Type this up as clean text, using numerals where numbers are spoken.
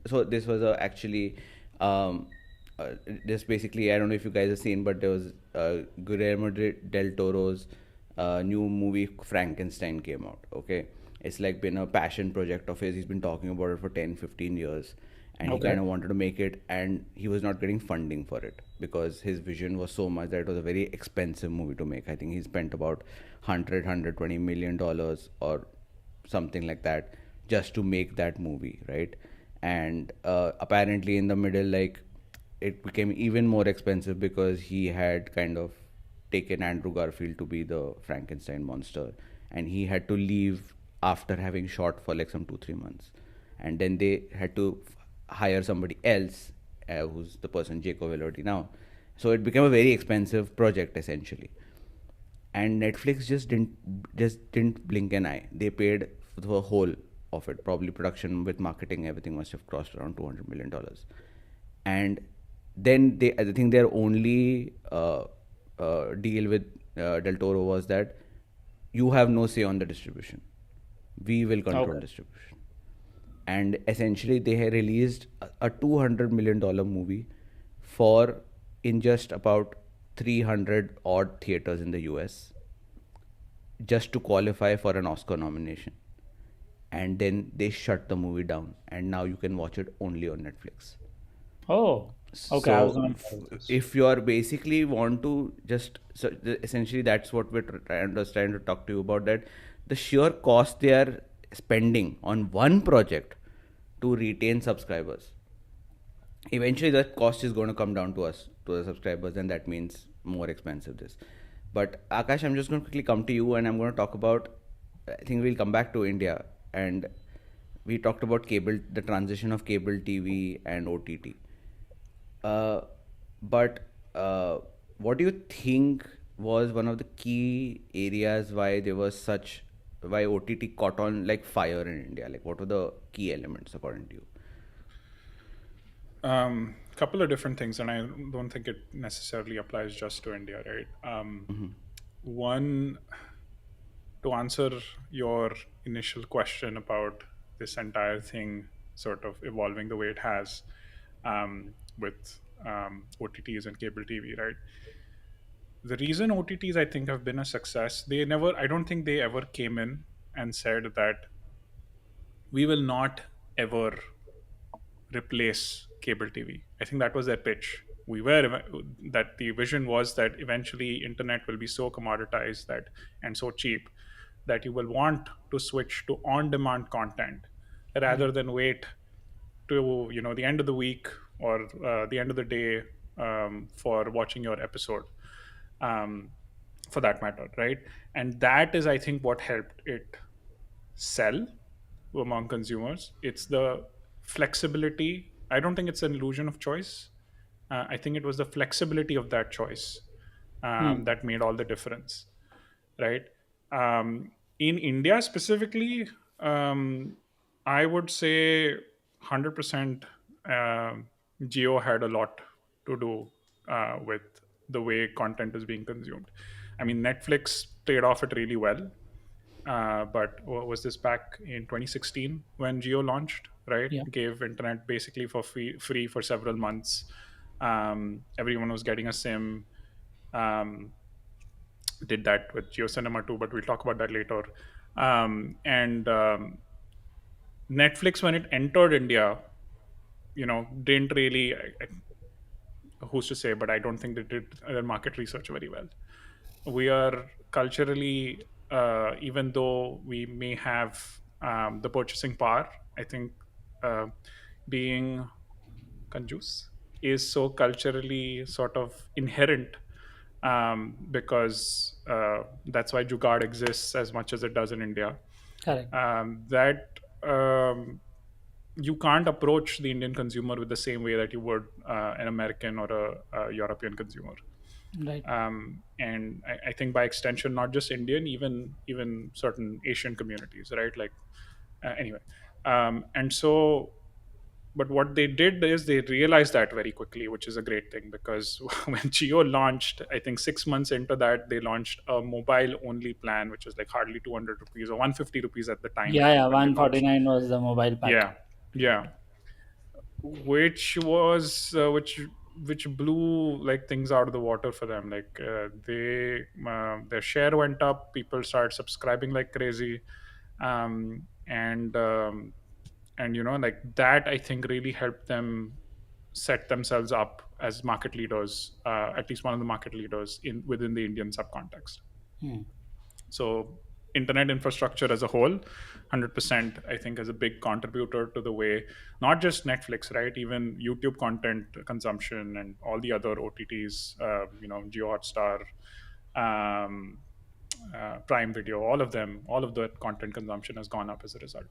so this was actually um, just basically, I don't know if you guys have seen, but there was Guillermo del Toro's new movie Frankenstein came out. Okay, it's like been a passion project of his. He's been talking about it for 10, 15 years, and he Okay. kind of wanted to make it, and he was not getting funding for it because his vision was so much that it was a very expensive movie to make. I think he spent about 100 $120 million or something like that just to make that movie, right? And apparently in the middle, like, it became even more expensive because he had kind of taken Andrew Garfield to be the Frankenstein monster, and he had to leave after having shot for like some 2 3 months, and then they had to hire somebody else, who's the person Jacob Elordi now. So it became a very expensive project essentially, and Netflix just didn't blink an eye. They paid for the whole of it. Probably production with marketing, everything must have cost around $200 million. And then I think their only deal with Del Toro was that you have no say on the distribution. We will control Okay. distribution. And essentially, they had released a $200 million movie for in just about 300 odd theaters in the US just to qualify for an Oscar nomination. And then they shut the movie down, and now you can watch it only on Netflix. Oh, okay. I was So not aware of this. if you are basically want to just, so essentially that's what we're trying to talk to you about, that the sheer cost they are spending on one project to retain subscribers, eventually that cost is going to come down to us, to the subscribers, and that means more expensive this. But Akash, I'm just going to quickly come to you, and I'm going to talk about, I think we'll come back to India, and we talked about cable, the transition of cable TV and OTT. uh, but what do you think was one of the key areas why there was such, why OTT caught on like fire in India? Like, what were the key elements according to you? Couple of different things, and I don't think it necessarily applies just to India, right? One, to answer your initial question about this entire thing sort of evolving the way it has, with OTTs and cable TV, right? The reason OTTs, I think, have been a success, I don't think they ever came in and said that we will not ever replace cable TV. I think that was their pitch. That the vision was that eventually internet will be so commoditized that and so cheap that you will want to switch to on-demand content rather Correct. than wait to the end of the week or the end of the day for watching your episode, um, for that matter, right? And that is, I think, what helped it sell among consumers. It's the flexibility. I don't think it's an illusion of choice. I think it was the flexibility of that choice Hmm. that made all the difference, right? In India specifically, I would say 100% Geo had a lot to do with the way content is being consumed. I mean, Netflix played off it really well, but what was this, back in 2016 when Geo launched, right? Yeah. Gave internet basically for free for several months. Everyone was getting a SIM. Um, did that with Geo Cinema too, but we'll talk about that later. And Netflix, when it entered India, didn't really, who's to say, but I don't think they did their market research very well. We are culturally, even though we may have the purchasing power, I think uh, being conjuice is so culturally sort of inherent, because that's why Jugaad exists as much as it does in India. Correct. That you can't approach the Indian consumer with the same way that you would an American or a European consumer. Right. And I think by extension, not just Indian, even certain Asian communities, right? Like, anyway, and so, but what they did is they realized that very quickly, which is a great thing, because when Geo launched, I think 6 months into that, they launched a mobile only plan, which was like hardly 200 rupees or 150 rupees at the time, I Yeah, yeah. think, when they launched. 149 was the mobile pack. Yeah, yeah. which was which blew like things out of the water for them. Like they their share went up, people started subscribing like crazy, um, and um, and like that I think really helped them set themselves up as market leaders, at least one of the market leaders in within the Indian subcontext. Hmm. So internet infrastructure as a whole, 100%, I think, is a big contributor to the way not just Netflix, right? Even YouTube content consumption and all the other OTTs, Geo Hotstar, um, Prime Video, all of them, all of the content consumption has gone up as a result.